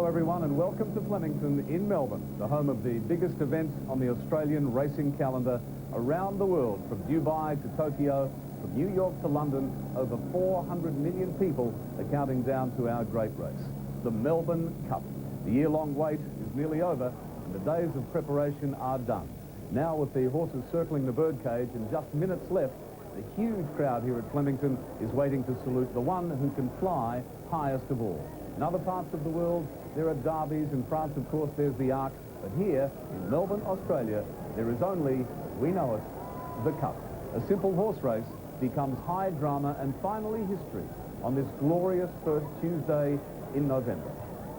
everyone, and welcome to Flemington in Melbourne, the home of the biggest event on the Australian racing calendar around the world. From Dubai to Tokyo, from New York to London, over 400 million people are counting down to our great race, the Melbourne Cup. The year-long wait is nearly over, and the days of preparation are done. Now, with the horses circling the birdcage and just minutes left, the huge crowd here at Flemington is waiting to salute the one who can fly highest of all. In other parts of the world, there are derbies. In France, of course, there's the Arc. But here, in Melbourne, Australia, there is only, we know it, the Cup. A simple horse race becomes high drama and finally history on this glorious first Tuesday in November.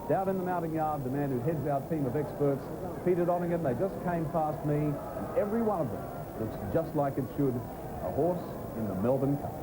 Down in the mounting yard, the man who heads our team of experts, Peter Donegan, they just came past me, and every one of them looks just like it should, a horse in the Melbourne Cup.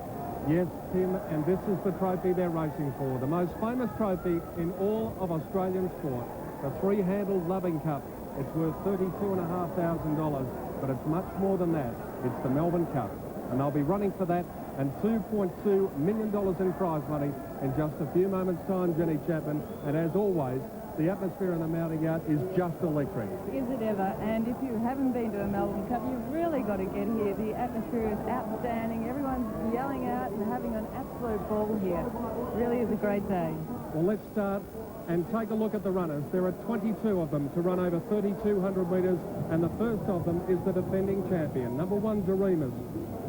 Yes, Tim, and this is the trophy they're racing for. The most famous trophy in all of Australian sport. The three-handled Loving Cup. It's worth $32,500, but it's much more than that. It's the Melbourne Cup. And they'll be running for that and $2.2 million in prize money in just a few moments' time, Jenny Chapman. And as always, the atmosphere in the mounting yard is just electric. Is it ever? And if you haven't been to a Melbourne Cup, you've really got to get here. The atmosphere is outstanding. Everyone's yelling out and having an absolute ball here. It really is a great day. Well, let's start and take a look at the runners. There are 22 of them to run over 3,200 metres, and the first of them is the defending champion. Number one, Doremus,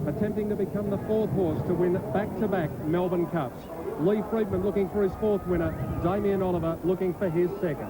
attempting to become the fourth horse to win back-to-back Melbourne Cups. Lee Friedman looking for his fourth winner. Damien Oliver looking for his second.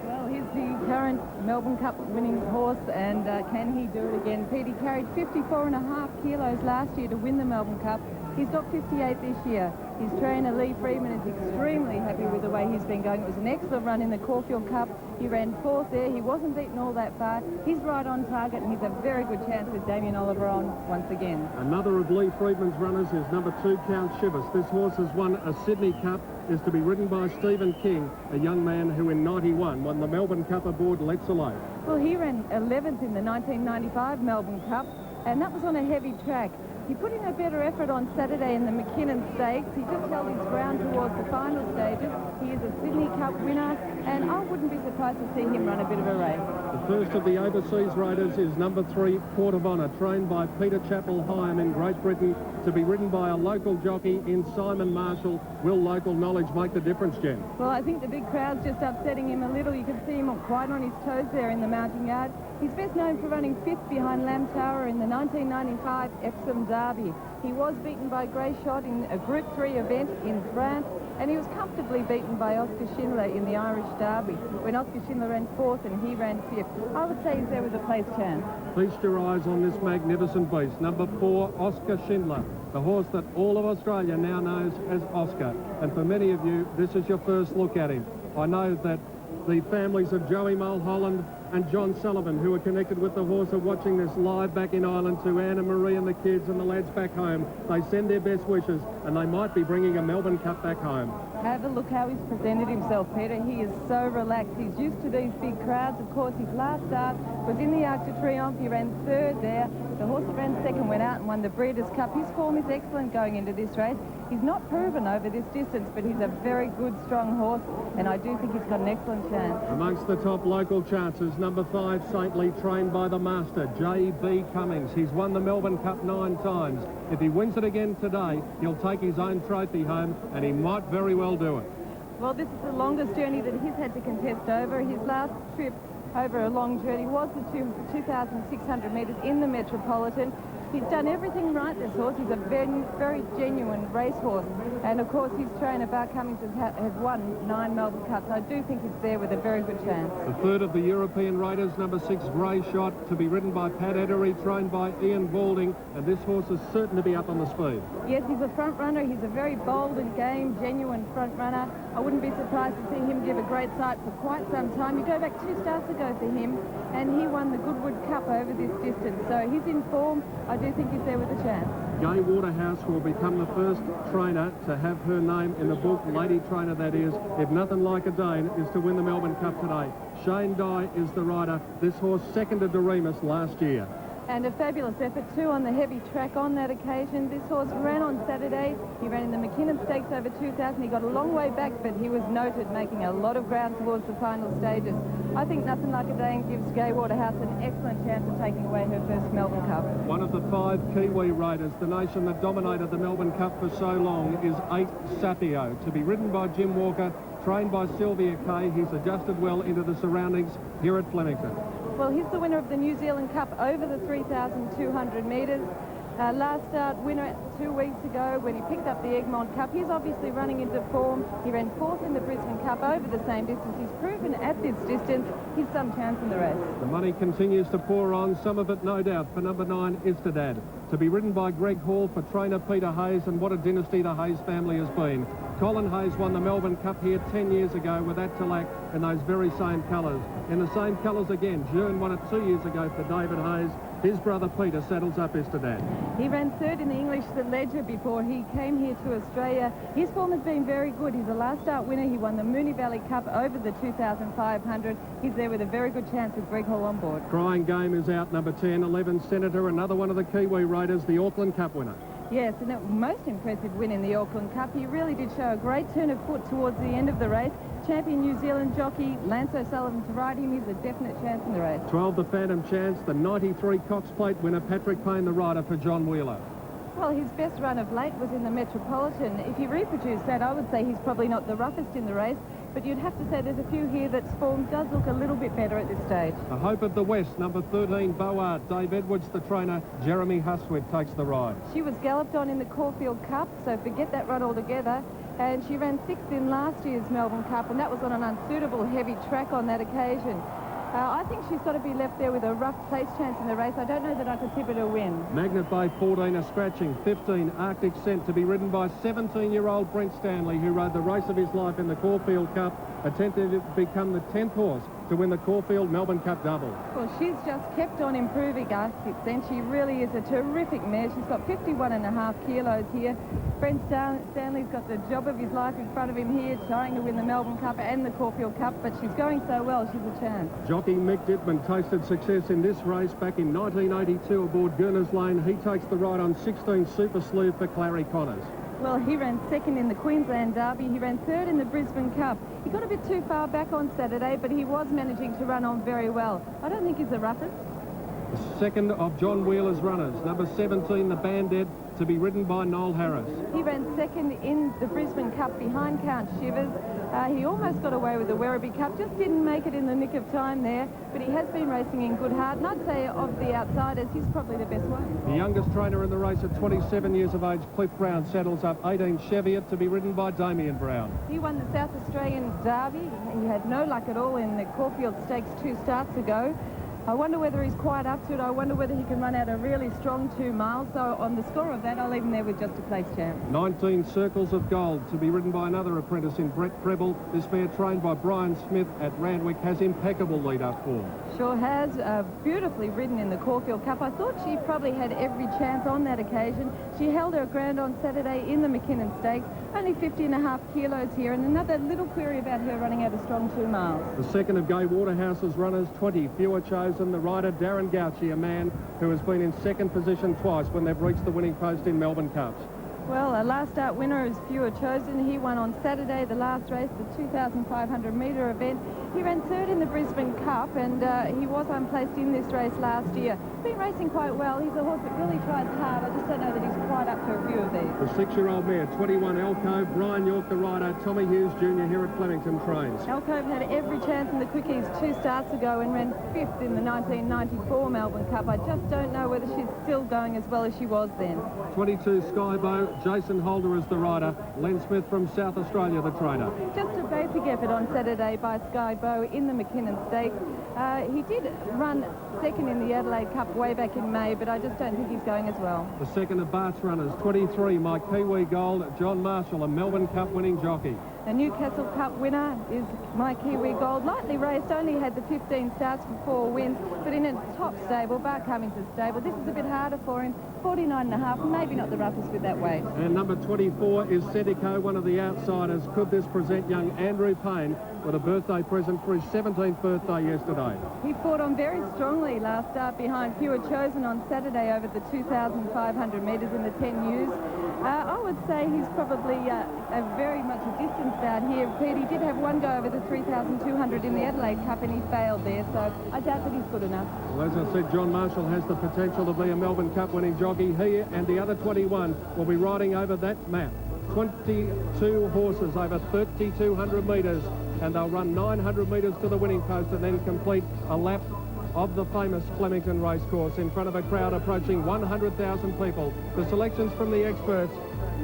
Well, he's the current Melbourne Cup winning horse, and can he do it again? Petey carried 54.5 kilos last year to win the Melbourne Cup. He's got 58 this year. His trainer, Lee Friedman, is extremely happy with the way he's been going. It was an excellent run in the Caulfield Cup. He ran fourth there. He wasn't beaten all that far. He's right on target, and he's a very good chance with Damien Oliver on once again. Another of Lee Friedman's runners is number two, Count Shivers. This horse has won a Sydney Cup, is to be ridden by Stephen King, a young man who in '91 won the Melbourne Cup aboard Let's Alone. Well, he ran 11th in the 1995 Melbourne Cup, and that was on a heavy track. He put in a better effort on Saturday in the McKinnon Stakes. He just held his ground towards the final stages. He is a Sydney Cup winner, and I wouldn't be surprised to see him run a bit of a race. The first of the overseas riders is number three, Port of Honour, trained by Peter Chappell-Hyam in Great Britain, to be ridden by a local jockey in Simon Marshall. Will local knowledge make the difference, Jen? Well, I think the big crowd's just upsetting him a little. You can see him quite on his toes there in the mounting yard. He's best known for running fifth behind Lam Tower in the 1995 Epsom Derby. He was beaten by Grey Shot in a Group 3 event in France, and he was comfortably beaten by Oscar Schindler in the Irish Derby, when Oscar Schindler ran fourth and he ran fifth. I would say he's there with a place chance. Feast your eyes on this magnificent beast. Number four, Oscar Schindler, the horse that all of Australia now knows as Oscar. And for many of you, this is your first look at him. I know that the families of Joey Mulholland and John Sullivan, who are connected with the horse, are watching this live back in Ireland to Anna Marie and the kids and the lads back home. They send their best wishes, and they might be bringing a Melbourne Cup back home. Have a look how he's presented himself, Peter. He is so relaxed. He's used to these big crowds. Of course, his last start was in the Arc de Triomphe. He ran third there. The horse that ran second went out and won the Breeders' Cup. His form is excellent going into this race. He's not proven over this distance, but he's a very good, strong horse, and I do think he's got an excellent chance. Amongst the top local chances, number five, Saintly, trained by the master, J.B. Cummings. He's won the Melbourne Cup 9 times. If he wins it again today, he'll take his own trophy home, and he might very well do it. Well, this is the longest journey that he's had to contest over. His last trip over a long journey was the 2,600 metres in the Metropolitan. He's done everything right, this horse. He's a very, very genuine racehorse. And, of course, his trainer, Bart Cummings, has won 9 Melbourne Cups. I do think he's there with a very good chance. The third of the European Raiders, number 6, Grey Shot, to be ridden by Pat Edery, trained by Ian Balding. And this horse is certain to be up on the speed. Yes, he's a front runner. He's a very bold and game, genuine front runner. I wouldn't be surprised to see him give a great sight for quite some time. You go back 2 starts ago for him, and he won the Goodwood Cup over this distance. So he's in form. I do think he's there with a chance. Gay Waterhouse will become the first trainer to have her name in the book, lady trainer that is, if nothing like a Dane, is to win the Melbourne Cup today. Shane Dye is the rider. This horse second to Doremus last year. And a fabulous effort too on the heavy track on that occasion. This horse ran on Saturday. He ran in the McKinnon Stakes over 2,000. He got a long way back, but he was noted, making a lot of ground towards the final stages. I think Nothing Like a Day gives Gay Waterhouse an excellent chance of taking away her first Melbourne Cup. One of the 5 Kiwi raiders, the nation that dominated the Melbourne Cup for so long, is 8 Sapio, to be ridden by Jim Walker, trained by Sylvia Kay. He's adjusted well into the surroundings here at Flemington. Well, he's the winner of the New Zealand Cup over the 3,200 metres. Last start winner 2 weeks ago when he picked up the Egmont Cup. He's obviously running into form. He ran 4th in the Brisbane Cup over the same distance. He's proven at this distance he's some chance in the race. The money continues to pour on, some of it no doubt for number 9 Istedad, to be ridden by Greg Hall for trainer Peter Hayes, and what a dynasty the Hayes family has been. Colin Hayes won the Melbourne Cup here 10 years ago with that Talac in those very same colours. In the same colours again, June won it 2 years ago for David Hayes. His brother Peter saddles up Istedad. He ran 3rd in the English Ledger before he came here to Australia. His form has been very good. He's a last start winner. He won the Moonee Valley Cup over the 2,500. He's there with a very good chance with Greg Hall on board. Crying Game is out, number 10, 11 Senator, another one of the Kiwi Raiders, the Auckland Cup winner. Yes, and that most impressive win in the Auckland Cup. He really did show a great turn of foot towards the end of the race. Champion New Zealand jockey Lance O'Sullivan to ride him. He's a definite chance in the race. 12 the Phantom Chance, the 93 Cox Plate winner Patrick Payne, the rider for John Wheeler. Well, his best run of late was in the Metropolitan. If you reproduce that, I would say he's probably not the roughest in the race, but you'd have to say there's a few here that form does look a little bit better at this stage. The Hope of the West, number 13 Board, Dave Edwards, the trainer, Jeremy Huswit takes the ride. She was galloped on in the Caulfield Cup, so forget that run altogether. And she ran 6th in last year's Melbourne Cup, and that was on an unsuitable heavy track on that occasion. I think she's got to be left there with a rough place chance in the race. I don't know that I could tip her to win. Magnet Bay 14 a scratching, 15 Arctic Scent, to be ridden by 17-year-old Brent Stanley, who rode the race of his life in the Caulfield Cup, attempted to become the 10th horse to win the Caulfield Melbourne Cup double. Well, she's just kept on improving, Arctic Scent. She really is a terrific mare. She's got 51.5 kilos here. Brent Stanley's got the job of his life in front of him here, trying to win the Melbourne Cup and the Caulfield Cup, but she's going so well, she's a chance. Jockey Mick Dittman tasted success in this race back in 1982 aboard Gurner's Lane. He takes the ride on 16 Super Slew for Clary Connors. Well, he ran 2nd in the Queensland Derby. He ran 3rd in the Brisbane Cup. He got a bit too far back on Saturday, but he was managing to run on very well. I don't think he's the roughest. The second of John Wheeler's runners, number 17, the Bandit, to be ridden by Noel Harris. He ran 2nd in the Brisbane Cup behind Count Shivers. He almost got away with the Werribee Cup, just didn't make it in the nick of time there, but he has been racing in good heart, and I'd say of the outsiders, he's probably the best one. The youngest trainer in the race at 27 years of age, Cliff Brown, saddles up 18 Cheviot, to be ridden by Damien Brown. He won the South Australian Derby. He had no luck at all in the Caulfield Stakes 2 starts ago. I wonder whether he's quite up to it. I wonder whether he can run out a really strong 2 miles. So on the score of that, I'll leave him there with just a place chance. 19 Circles of Gold, to be ridden by another apprentice in Brett Preble. This mare, trained by Brian Smith at Randwick, has impeccable lead-up form. Sure has. Beautifully ridden in the Caulfield Cup. I thought she probably had every chance on that occasion. She held her ground on Saturday in the McKinnon Stakes. Only 50.5 kilos here, and another little query about her running out a strong 2 miles. The second of Gay Waterhouse's runners, 20 fewer chosen. The rider, Darren Gauchi, a man who has been in 2nd position twice when they've reached the winning post in Melbourne Cups. Well, a last start winner is fewer chosen. He won on Saturday, the last race, the 2,500 metre event. He ran 3rd in the Brisbane Cup, and he was unplaced in this race last year. He's been racing quite well. He's a horse that really tries hard. I just don't know that he's quite up to a few of these. The 6-year-old mare, 21 Alcove, Brian York, the rider, Tommy Hughes Jr. here at Flemington trains. Alcove had every chance in the Quickies 2 starts ago and ran 5th in the 1994 Melbourne Cup. I just don't know whether she's still going as well as she was then. 22 Skybow, Jason Holder is the rider, Len Smith from South Australia, the trainer. Just a basic effort on Saturday by Skybow in the McKinnon Stakes. He did run 2nd in the Adelaide Cup way back in May, but I just don't think he's going as well. The second of Bart's runners, 23, My Kiwi Gold, John Marshall, a Melbourne Cup winning jockey. The Newcastle Cup winner is My Kiwi Gold. Lightly raced, only had the 15 starts for 4 wins, but in a top stable, Bar Cummings' stable. This is a bit harder for him. 49.5, maybe not the roughest with that weight. And number 24 is Sedico, one of the outsiders. Could this present young Andrew Payne with a birthday present for his 17th birthday yesterday? He fought on very strongly last start behind Pure Chosen on Saturday over the 2,500 metres in the 10Us. I would say he's probably a very much a distance down here. Pete, he did have one go over the 3,200 in the Adelaide Cup and he failed there, so I doubt that he's good enough. Well, as I said, John Marshall has the potential to be a Melbourne Cup winning jockey. He and the other 21 will be riding over that map. 22 horses over 3,200 metres, and they'll run 900 metres to the winning post and then complete a lap of the famous Flemington racecourse in front of a crowd approaching 100,000 people. The selections from the experts,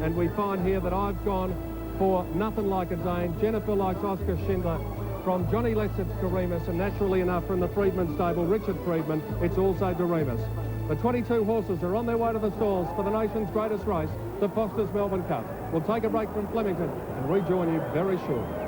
and we find here that I've gone for Nothing Like a Dane. Jennifer likes Oscar Schindler. From Johnny Letzett's Doremus, and naturally enough from the Freedman stable, Richard Freedman, it's also Doremus. The 22 horses are on their way to the stalls for the nation's greatest race, the Foster's Melbourne Cup. We'll take a break from Flemington and rejoin you very shortly.